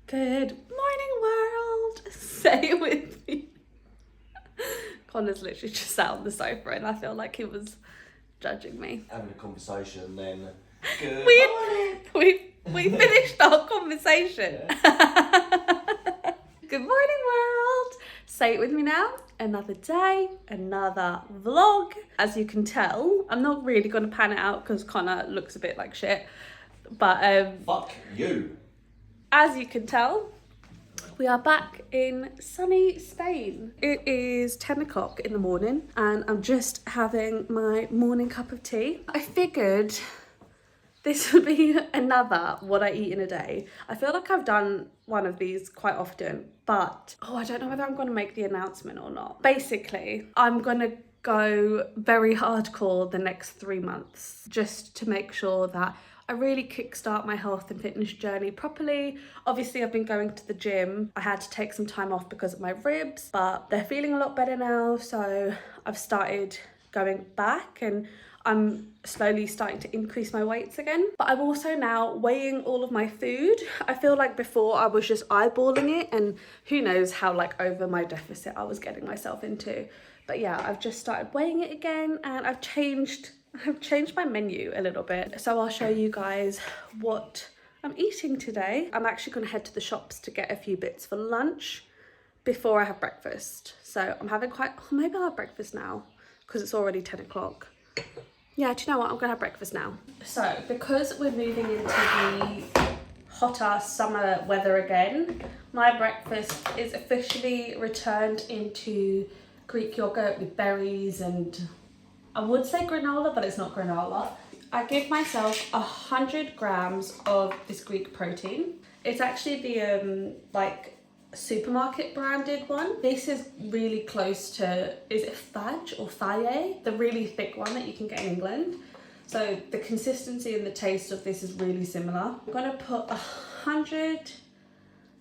Good morning, world. Say it with me. Connor's literally just sat on the sofa and I feel like he was judging me. Having a conversation, then good morning. We finished our conversation. Yeah. Good morning, world. Say it with me now. Another day, another vlog. As you can tell, I'm not really going to pan it out because Connor looks a bit like shit. But Fuck you. As you can tell, we are back in sunny Spain. It is 10 o'clock in the morning and I'm just having my morning cup of tea. I figured this would be another what I eat in a day. I feel like I've done one of these quite often, but I don't know whether I'm going to make the announcement or not. Basically, I'm going to go very hardcore the next 3 months just to make sure that I really kickstart my health and fitness journey properly. Obviously, I've been going to the gym. I had to take some time off because of my ribs, but they're feeling a lot better now. So I've started going back and I'm slowly starting to increase my weights again. But I'm also now weighing all of my food. I feel like before I was just eyeballing it and who knows how like over my deficit I was getting myself into. But yeah, I've just started weighing it again and I've changed my menu a little bit. So I'll show you guys what I'm eating today. I'm actually going to head to the shops to get a few bits for lunch before I have breakfast. So I'm having maybe I'll have breakfast now because it's already 10 o'clock. Yeah, do you know what? I'm going to have breakfast now. So because we're moving into the hotter summer weather again, my breakfast is officially returned into Greek yogurt with berries and I would say granola, but it's not granola. I give myself 100 grams of this Greek protein. It's actually the like supermarket branded one. This is really close to, is it Fudge or Faye? The really thick one that you can get in England. So the consistency and the taste of this is really similar. I'm gonna put 100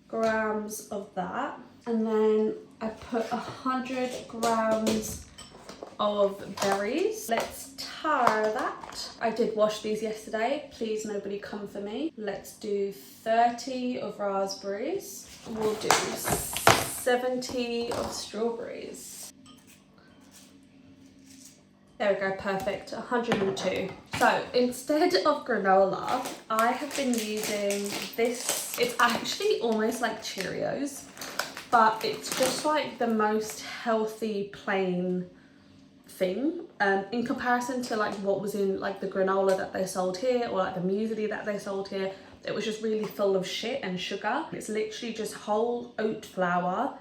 grams of that. And then I put 100 grams of berries. Let's tar that. I did wash these yesterday. Please nobody come for me. Let's do 30 of raspberries. We'll do 70 of strawberries. There we go, perfect, 102. So instead of granola, I have been using this. It's actually almost like Cheerios, but it's just like the most healthy plain thing in comparison to like what was in like the granola that they sold here or like the muesli that they sold here. It was just really full of shit and sugar. It's literally just whole oat flour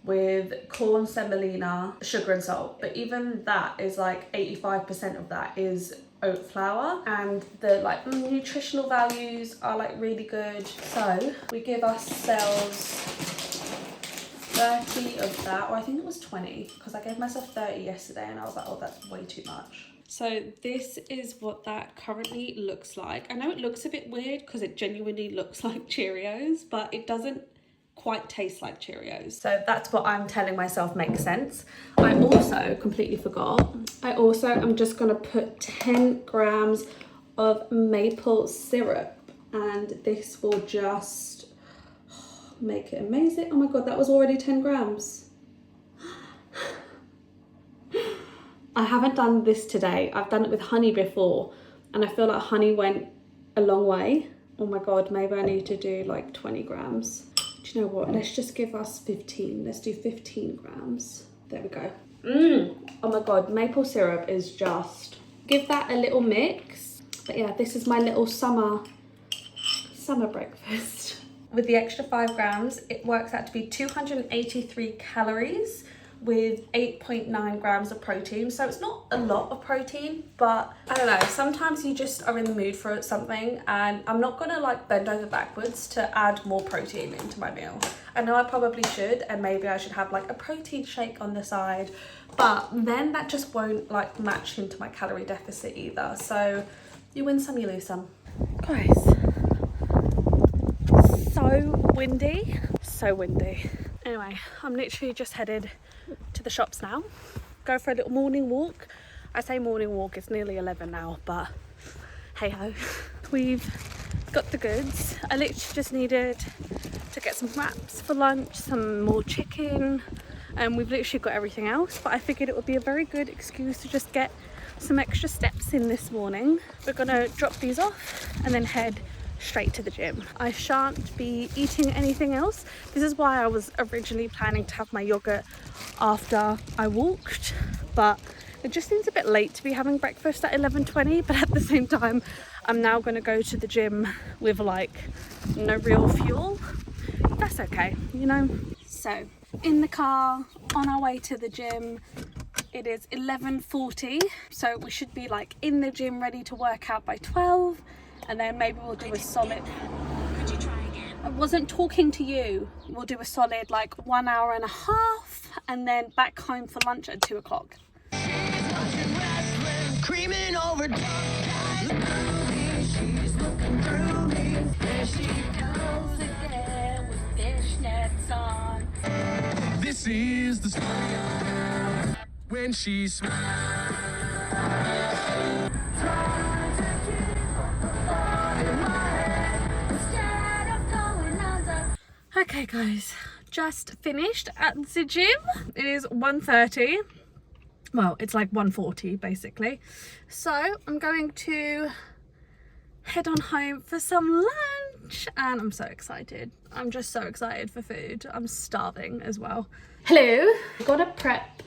with corn semolina, sugar and salt, but even that is like 85% of that is oat flour and the like nutritional values are like really good. So we give ourselves 30 of that, or I think it was 20 because I gave myself 30 yesterday and I was like, oh, that's way too much. So this is what that currently looks like. I know it looks a bit weird because it genuinely looks like Cheerios, but it doesn't quite taste like Cheerios. So that's what I'm telling myself makes sense. I also completely forgot. I'm just gonna put 10 grams of maple syrup and this will just make it amazing. Oh my god, that was already 10 grams. I haven't done this today. I've done it with honey before and I feel like honey went a long way. Oh my god, maybe I need to do like 20 grams. Do you know what? Let's just give us 15. Let's do 15 grams. There we go. Oh my god, maple syrup is just... Give that a little mix. But yeah, this is my little summer breakfast. With the extra 5 grams, it works out to be 283 calories with 8.9 grams of protein. So it's not a lot of protein, but I don't know, sometimes you just are in the mood for something and I'm not gonna like bend over backwards to add more protein into my meal. I know I probably should, and maybe I should have like a protein shake on the side, but then that just won't like match into my calorie deficit either. So you win some, you lose some. Guys, so windy. Anyway, I'm literally just headed to the shops now. Go for a little morning walk. I say morning walk, it's nearly 11 now, but hey ho. We've got the goods. I literally just needed to get some wraps for lunch, some more chicken, and we've literally got everything else, but I figured it would be a very good excuse to just get some extra steps in this morning. We're gonna drop these off and then head straight to the gym. I shan't be eating anything else. This is why I was originally planning to have my yogurt after I walked, but it just seems a bit late to be having breakfast at 11:20, but at the same time I'm now going to go to the gym with like no real fuel. That's okay, you know. So in the car on our way to the gym, it is 11:40, so we should be like in the gym ready to work out by 12, and then maybe we'll do a solid, Could you try again? I wasn't talking to you, we'll do a solid like 1 hour and a half and then back home for lunch at 2 o'clock. Creaming over she's looking through me. There she goes again with fishnets on. This is the story when she's Okay guys, just finished at the gym. It is 1:30. Well, it's like 1:40 basically. So I'm going to head on home for some lunch and I'm so excited. I'm just so excited for food. I'm starving as well. Hello, I've got to prep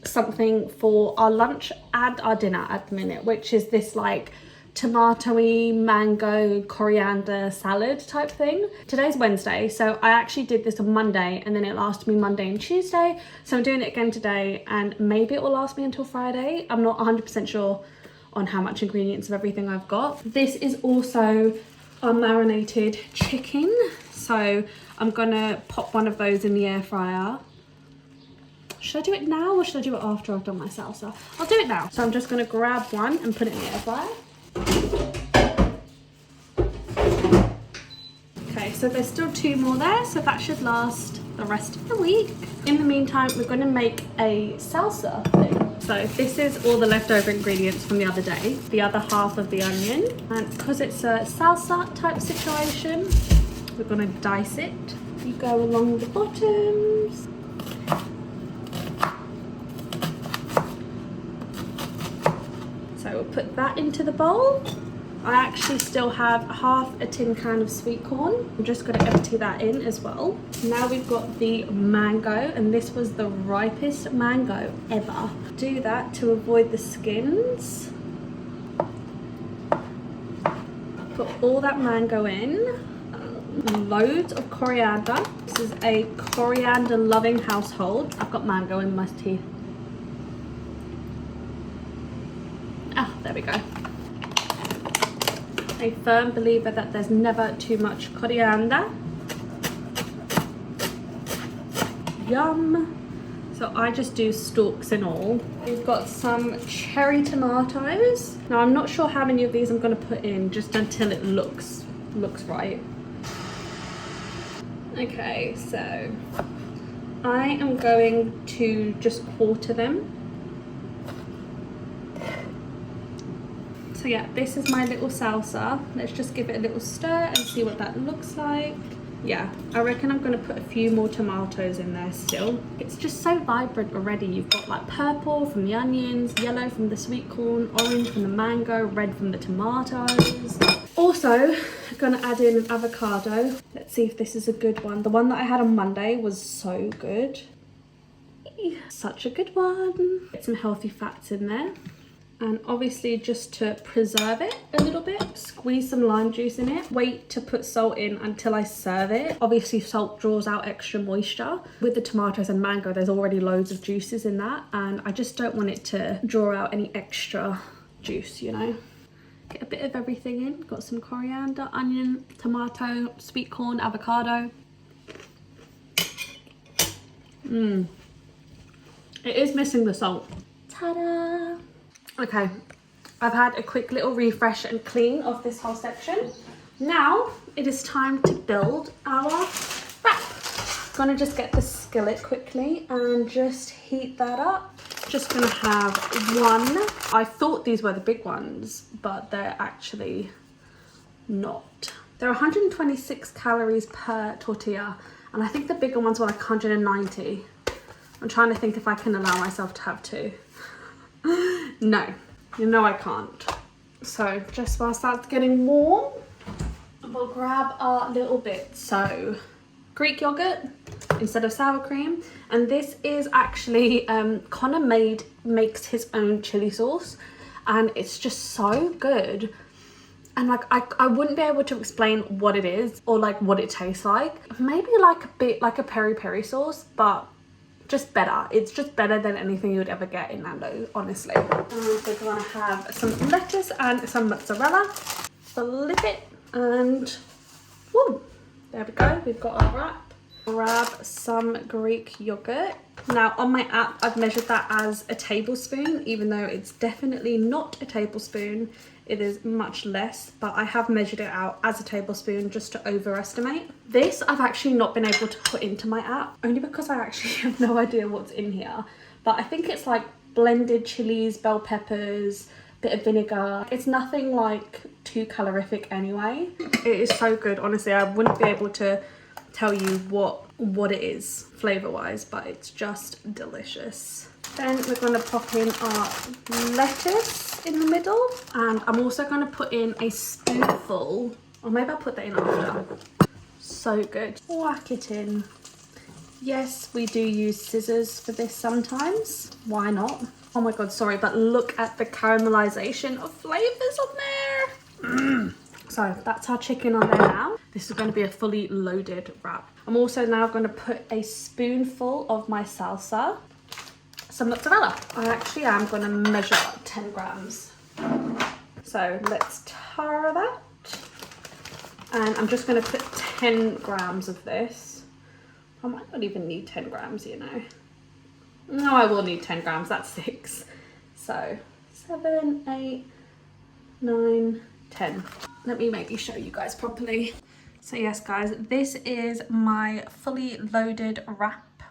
something for our lunch and our dinner at the minute, which is this like tomatoey mango coriander salad type thing. Today's Wednesday, so I actually did this on Monday and then it lasted me Monday and Tuesday, so I'm doing it again today and maybe it will last me until Friday. I'm not 100% sure on how much ingredients of everything I've got. This is also our marinated chicken, so I'm gonna pop one of those in the air fryer. Should I do it now or should I do it after I've done my salsa? I'll do it now. So I'm just gonna grab one and put it in the air fryer. Okay, so there's still 2 more there, so that should last the rest of the week. In the meantime, we're gonna make a salsa thing. So this is all the leftover ingredients from the other day, the other half of the onion, and because it's a salsa type situation, we're gonna dice it. You go along the bottoms. So we'll put that into the bowl. I actually still have half a tin can of sweet corn. I'm just going to empty that in as well. Now we've got the mango, and this was the ripest mango ever. Do that to avoid the skins. Put all that mango in. Loads of coriander. This is a coriander loving household. I've got mango in my teeth. Ah, there we go. A firm believer that there's never too much coriander. Yum. So I just do stalks and all. We've got some cherry tomatoes. Now I'm not sure how many of these I'm going to put in, just until it looks right. Okay, so I am going to just quarter them. So yeah, this is my little salsa. Let's just give it a little stir and see what that looks like. Yeah, I reckon I'm gonna put a few more tomatoes in there still. It's just so vibrant already. You've got like purple from the onions, yellow from the sweet corn, orange from the mango, red from the tomatoes. Also, I'm gonna add in an avocado. Let's see if this is a good one. The one that I had on Monday was so good. Such a good one. Get some healthy fats in there. And obviously, just to preserve it a little bit, squeeze some lime juice in it. Wait to put salt in until I serve it. Obviously, salt draws out extra moisture. With the tomatoes and mango, there's already loads of juices in that, and I just don't want it to draw out any extra juice, you know. Get a bit of everything in. Got some coriander, onion, tomato, sweet corn, avocado. It is missing the salt. Ta-da! Okay, I've had a quick little refresh and clean of this whole section. Now it is time to build our wrap. I'm gonna just get the skillet quickly and just heat that up. Just gonna have one. I thought these were the big ones, but they're actually not. They're 126 calories per tortilla, and I think the bigger ones were like 190. I'm trying to think if I can allow myself to have two. No, you know I can't. So just whilst that's getting warm, we'll grab our little bit. So Greek yogurt instead of sour cream, and this is actually Connor makes his own chili sauce, and it's just so good. And like I wouldn't be able to explain what it is or like what it tastes like. Maybe like a bit like a peri sauce, but just better. It's just better than anything you would ever get in Nando's, honestly. And we're gonna have some lettuce and some mozzarella. Flip it and woo, there we go. We've got our wrap. Grab some Greek yogurt. Now on my app, I've measured that as a tablespoon, even though it's definitely not a tablespoon. It is much less, but I have measured it out as a tablespoon just to overestimate. This I've actually not been able to put into my app, only because I actually have no idea what's in here. But I think it's like blended chilies, bell peppers, bit of vinegar. It's nothing like too calorific anyway. It is so good, honestly. I wouldn't be able to tell you what it is flavor wise, but it's just delicious. Then we're going to pop in our lettuce in the middle, and I'm also going to put in a spoonful, or maybe I'll put that in after. So good. Whack it in. Yes, we do use scissors for this sometimes. Why not? Oh my god, sorry, but look at the caramelization of flavors on there. So that's our chicken on there now. This is going to be a fully loaded wrap. I'm also now going to put a spoonful of my salsa, some mozzarella. I actually am going to measure 10 grams. So let's tar that. And I'm just going to put 10 grams of this. I might not even need 10 grams, you know. No, I will need 10 grams, that's 6. So 7, 8, 9, 10. Let me maybe show you guys properly. So yes guys, this is my fully loaded wrap.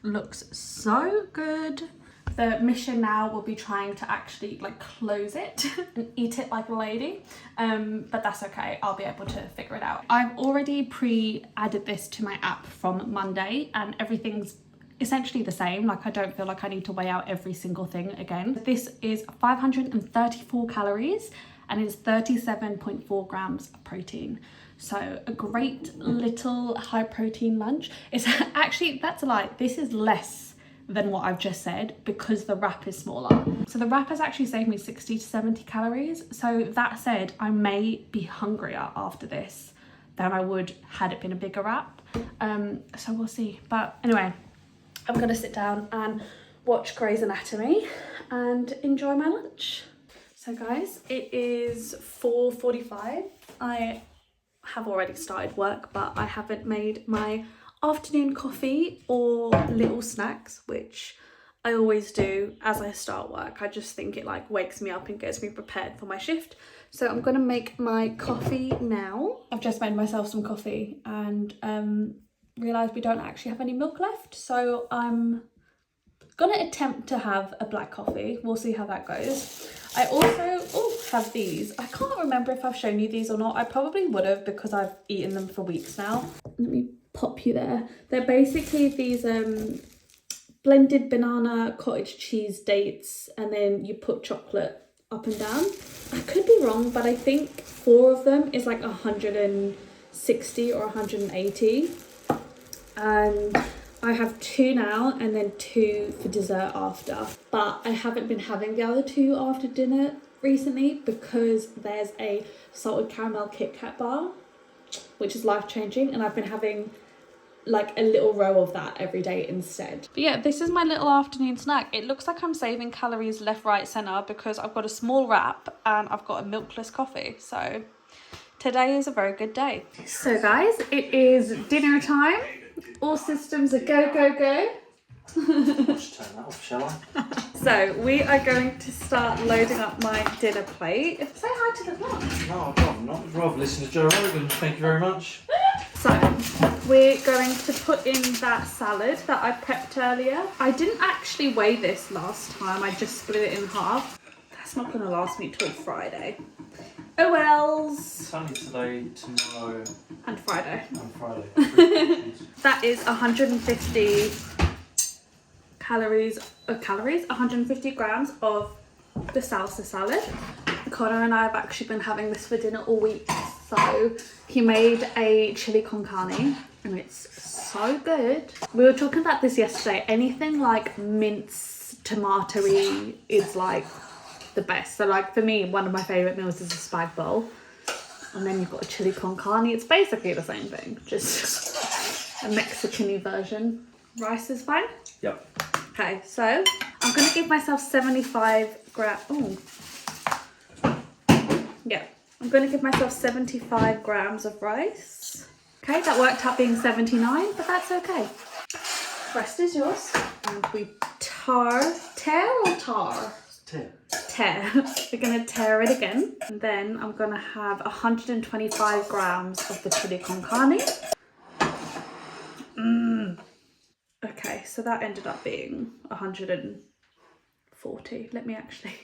Looks so good. The mission now will be trying to actually like close it and eat it like a lady, but that's okay, I'll be able to figure it out. I've already pre-added this to my app from Monday and everything's essentially the same. Like I don't feel like I need to weigh out every single thing again. This is 534 calories and it's 37.4 grams of protein. So a great little high protein lunch. It's actually, that's a lie, this is less than what I've just said because the wrap is smaller. So the wrap has actually saved me 60 to 70 calories. So that said, I may be hungrier after this than I would had it been a bigger wrap. So we'll see. But anyway, I'm gonna sit down and watch Grey's Anatomy and enjoy my lunch. So guys, it is 4:45. I have already started work, but I haven't made my afternoon coffee or little snacks, which I always do as I start work. I just think it like wakes me up and gets me prepared for my shift. So I'm gonna make my coffee now. I've just made myself some coffee and realised we don't actually have any milk left, so I'm gonna attempt to have a black coffee. We'll see how that goes. I also have these. I can't remember if I've shown you these or not. I probably would have because I've eaten them for weeks now. Let me pop you there. They're basically these blended banana, cottage cheese, dates, and then you put chocolate up and down. I could be wrong, but I think 4 of them is like 160 or 180. And I have 2 now and then 2 for dessert after. But I haven't been having the other 2 after dinner recently because there's a salted caramel Kit Kat bar, which is life-changing, and I've been having like a little row of that every day instead. But yeah, this is my little afternoon snack. It looks like I'm saving calories left, right, centre because I've got a small wrap and I've got a milkless coffee. So today is a very good day. So guys, it is dinner time. All systems are go, go, go. Let's turn that off, shall I? So we are going to start loading up my dinner plate. Say hi to the vlog. No, I'd rather not. I'd rather listen to Joe Rogan. Thank you very much. So we're going to put in that salad that I prepped earlier. I didn't actually weigh this last time. I just split it in half. That's not going to last me till Friday. Oh wells. Sunny today, tomorrow, And Friday. and Friday. That is 150 calories, 150 grams of the salsa salad. Connor and I have actually been having this for dinner all week. So he made a chili con carne and it's so good. We were talking about this yesterday. Anything like minced tomatoey is like the best. So like for me, one of my favourite meals is a spag bowl. And then you've got a chili con carne. It's basically the same thing, just a Mexican-y version. Rice is fine? Yep. Okay, so I'm going to give myself 75 grams. Oh. Yeah, I'm going to give myself 75 grams of rice. Okay, that worked out being 79, but that's okay. Rest is yours. And we tear. We're going to tear it again. And then I'm going to have 125 grams of the chili con carne. Okay, so that ended up being 140. Let me actually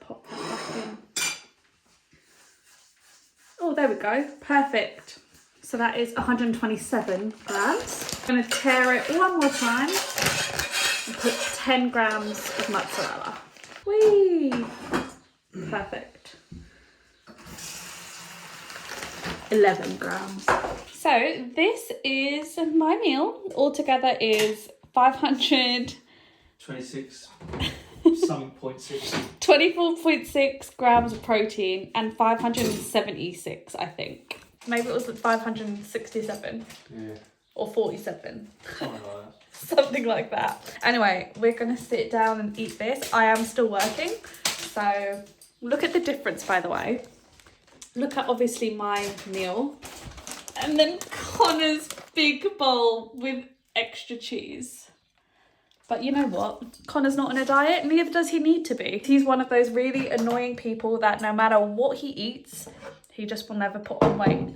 pop that back in. Oh, there we go. Perfect. So that is 127 grams. I'm going to tear it one more time and put 10 grams of mozzarella. Whee! Perfect. 11 grams. So this is my meal. Altogether is 26, something 0.6. 24.6 grams of protein and 576, I think. Maybe it was 567 Yeah, or 47. something like that. Something like that. Anyway, we're gonna sit down and eat this. I am still working, so look at the difference, by the way. Look at obviously my meal and then Connor's big bowl with extra cheese. But you know what? Connor's not on a diet, neither does he need to be. He's one of those really annoying people that no matter what he eats, he just will never put on weight,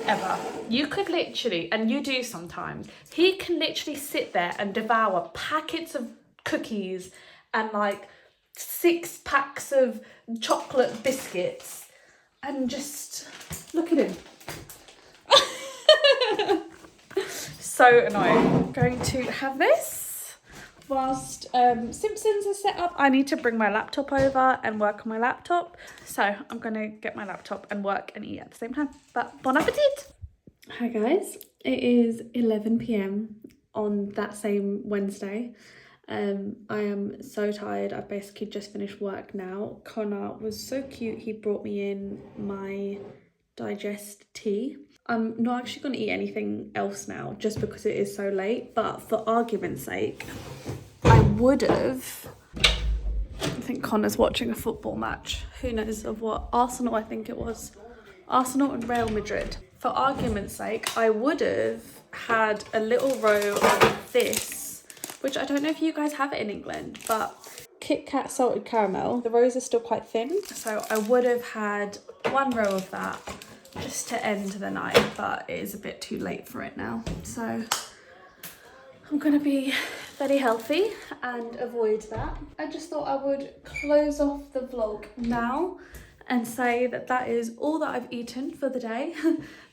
ever. You could literally, and you do sometimes, he can literally sit there and devour packets of cookies and like 6 packs of chocolate biscuits and just look at him. So annoying. I'm going to have this. Whilst Simpsons are set up, I need to bring my laptop over and work on my laptop. So I'm going to get my laptop and work and eat at the same time. But bon appetit! Hi guys, it is 11 p.m. on that same Wednesday. I am so tired. I've basically just finished work now. Connor was so cute. He brought me in my digest tea. I'm not actually going to eat anything else now just because it is so late, but for argument's sake, I would have. I think Connor's watching a football match. Who knows of what? Arsenal, I think it was. Arsenal and Real Madrid. For argument's sake, I would have had a little row of this, which I don't know if you guys have it in England, but Kit Kat salted caramel. The rows are still quite thin, so I would have had one row of that just to end the night, but it is a bit too late for it now. So I'm gonna be very healthy and avoid that. I just thought I would close off the vlog now and say that that is all that I've eaten for the day.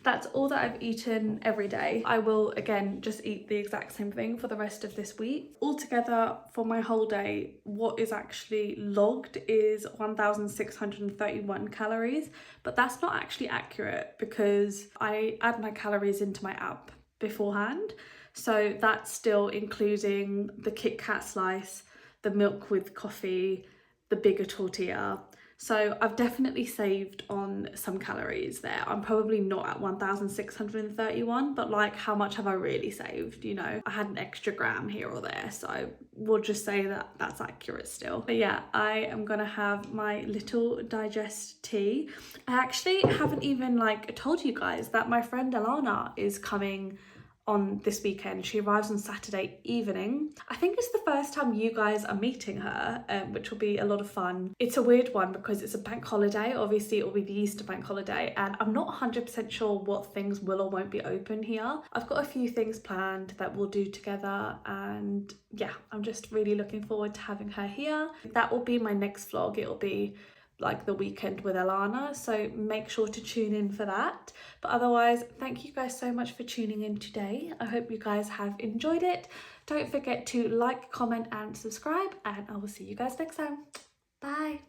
That's all that I've eaten every day. I will again just eat the exact same thing for the rest of this week. Altogether for my whole day, what is actually logged is 1,631 calories, but that's not actually accurate because I add my calories into my app beforehand. So that's still including the Kit Kat slice, the milk with coffee, the bigger tortilla. So I've definitely saved on some calories there. I'm probably not at 1,631, but like how much have I really saved? You know, I had an extra gram here or there. So we'll just say that that's accurate still. But yeah, I am gonna have my little digest tea. I actually haven't even like told you guys that my friend Alana is coming on this weekend. She arrives on Saturday evening. I think it's the first time you guys are meeting her, which will be a lot of fun. It's a weird one because it's a bank holiday. Obviously it will be the Easter bank holiday and I'm not 100% sure what things will or won't be open here. I've got a few things planned that we'll do together and yeah, I'm just really looking forward to having her here. That will be my next vlog. It'll be like the weekend with Alana, so make sure to tune in for that. But otherwise, thank you guys so much for tuning in today. I hope you guys have enjoyed it. Don't forget to like, comment and subscribe, and I will see you guys next time. Bye.